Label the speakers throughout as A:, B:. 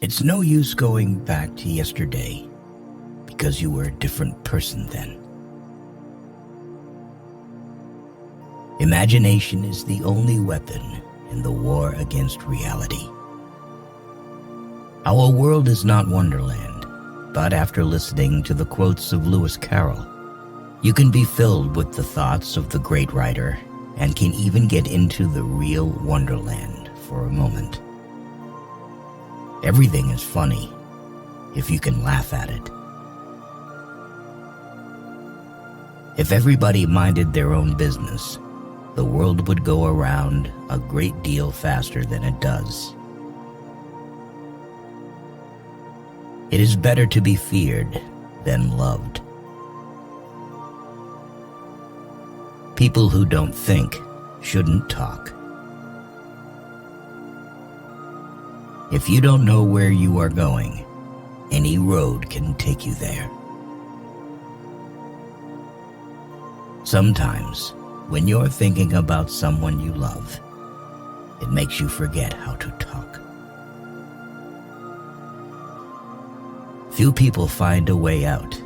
A: It's no use going back to yesterday because you were a different person then. Imagination is the only weapon in the war against reality. Our world is not Wonderland, but after listening to the quotes of Lewis Carroll, you can be filled with the thoughts of the great writer and can even get into the real Wonderland for a moment. Everything is funny if you can laugh at it. If everybody minded their own business, the world would go around a great deal faster than it does. It is better to be feared than loved. People who don't think shouldn't talk. If you don't know where you are going, any road can take you there. Sometimes, when you're thinking about someone you love, it makes you forget how to talk. Few people find a way out.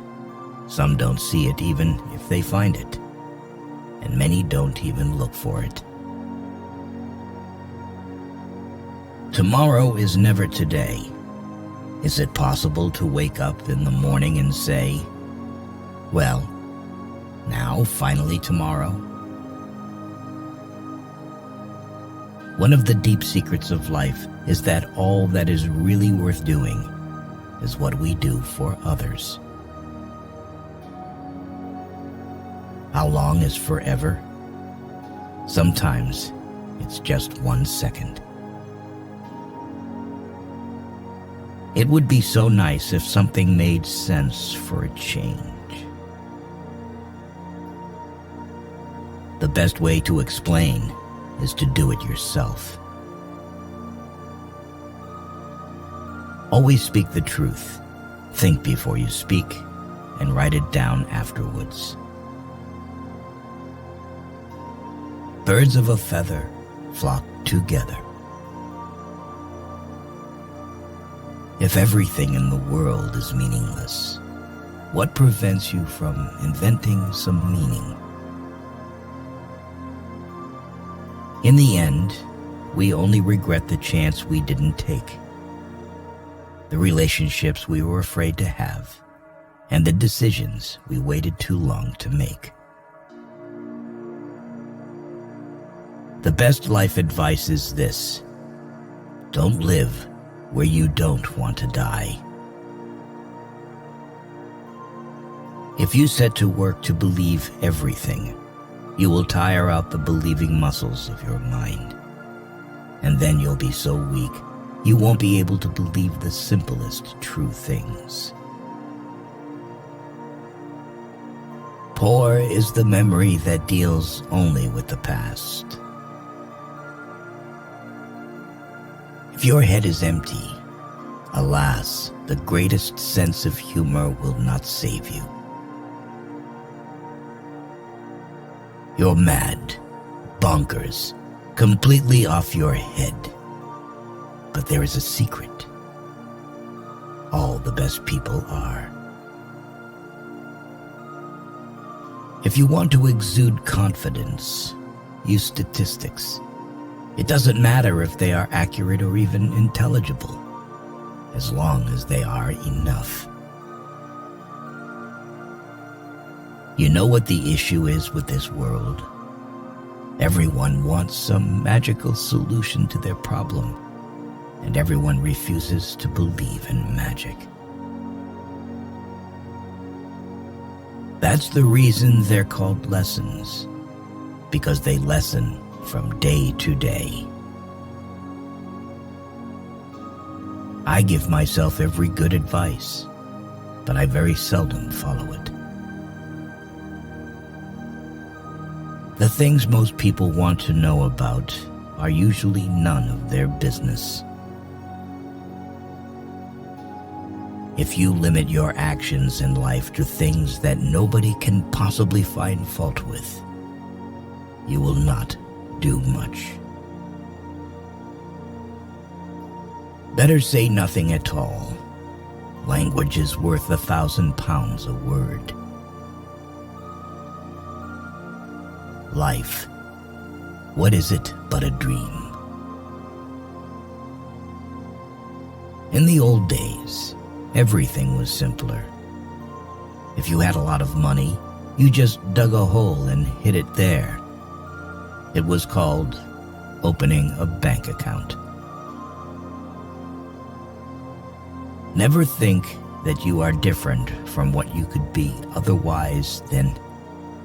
A: Some don't see it even if they find it, and many don't even look for it. Tomorrow is never today. Is it possible to wake up in the morning and say, well, now finally tomorrow? One of the deep secrets of life is that all that is really worth doing is what we do for others. How long is forever? Sometimes it's just 1 second. It would be so nice if something made sense for a change. The best way to explain is to do it yourself. Always speak the truth. Think before you speak, and write it down afterwards. Birds of a feather flock together. If everything in the world is meaningless, what prevents you from inventing some meaning? In the end, we only regret the chance we didn't take, the relationships we were afraid to have, and the decisions we waited too long to make. The best life advice is this: don't live where you don't want to die. If you set to work to believe everything, you will tire out the believing muscles of your mind. And then you'll be so weak, you won't be able to believe the simplest true things. Poor is the memory that deals only with the past. If your head is empty, alas, the greatest sense of humor will not save you. You're mad, bonkers, completely off your head. But there is a secret. All the best people are. If you want to exude confidence, use statistics. It doesn't matter if they are accurate or even intelligible, as long as they are enough. You know what the issue is with this world? Everyone wants some magical solution to their problem, and everyone refuses to believe in magic. That's the reason they're called lessons, because they lesson from day to day. I give myself every good advice, but I very seldom follow it. The things most people want to know about are usually none of their business. If you limit your actions in life to things that nobody can possibly find fault with, you will not do much. Better say nothing at all. Language is worth 1,000 pounds a word. Life, what is it but a dream? In the old days, everything was simpler. If you had a lot of money, you just dug a hole and hid it there. It was called opening a bank account. Never think that you are different from what you could be otherwise than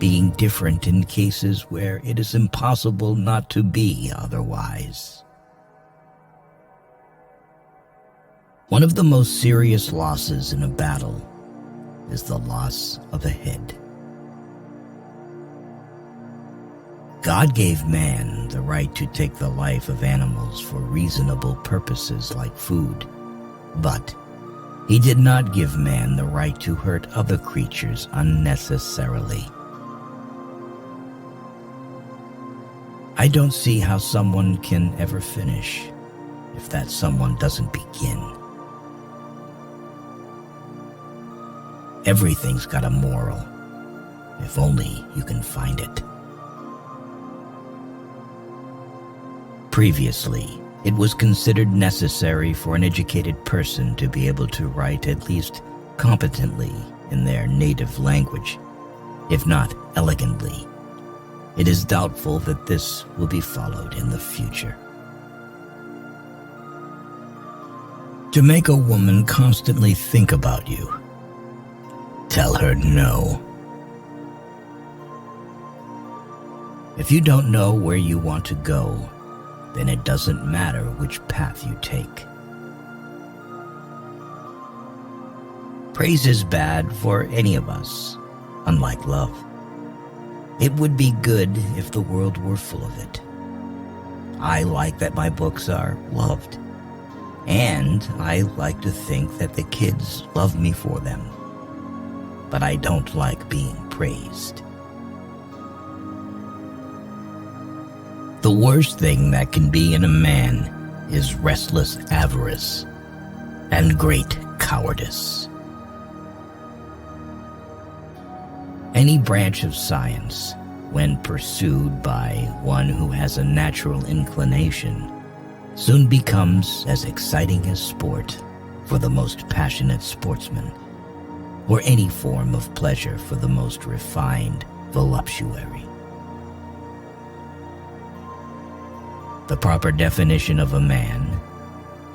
A: being different in cases where it is impossible not to be otherwise. One of the most serious losses in a battle is the loss of a head. God gave man the right to take the life of animals for reasonable purposes like food, but He did not give man the right to hurt other creatures unnecessarily. I don't see how someone can ever finish if that someone doesn't begin. Everything's got a moral, if only you can find it. Previously, it was considered necessary for an educated person to be able to write at least competently in their native language, if not elegantly. It is doubtful that this will be followed in the future. To make a woman constantly think about you, tell her no. If you don't know where you want to go, then it doesn't matter which path you take. Praise is bad for any of us, unlike love. It would be good if the world were full of it. I like that my books are loved, and I like to think that the kids love me for them. But I don't like being praised. The worst thing that can be in a man is restless avarice and great cowardice. Any branch of science, when pursued by one who has a natural inclination, soon becomes as exciting as sport for the most passionate sportsman, or any form of pleasure for the most refined voluptuary. The proper definition of a man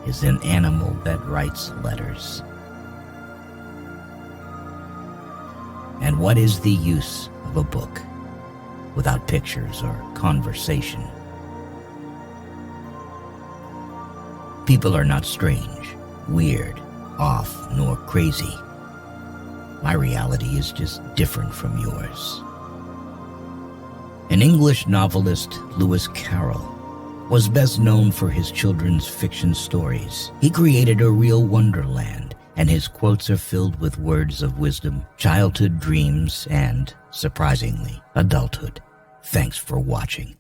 A: is an animal that writes letters. And what is the use of a book without pictures or conversation? People are not strange, weird, off, nor crazy. My reality is just different from yours. An English novelist, Lewis Carroll, was best known for his children's fiction stories. He created a real Wonderland, and his quotes are filled with words of wisdom, childhood dreams, and, surprisingly, adulthood. Thanks for watching.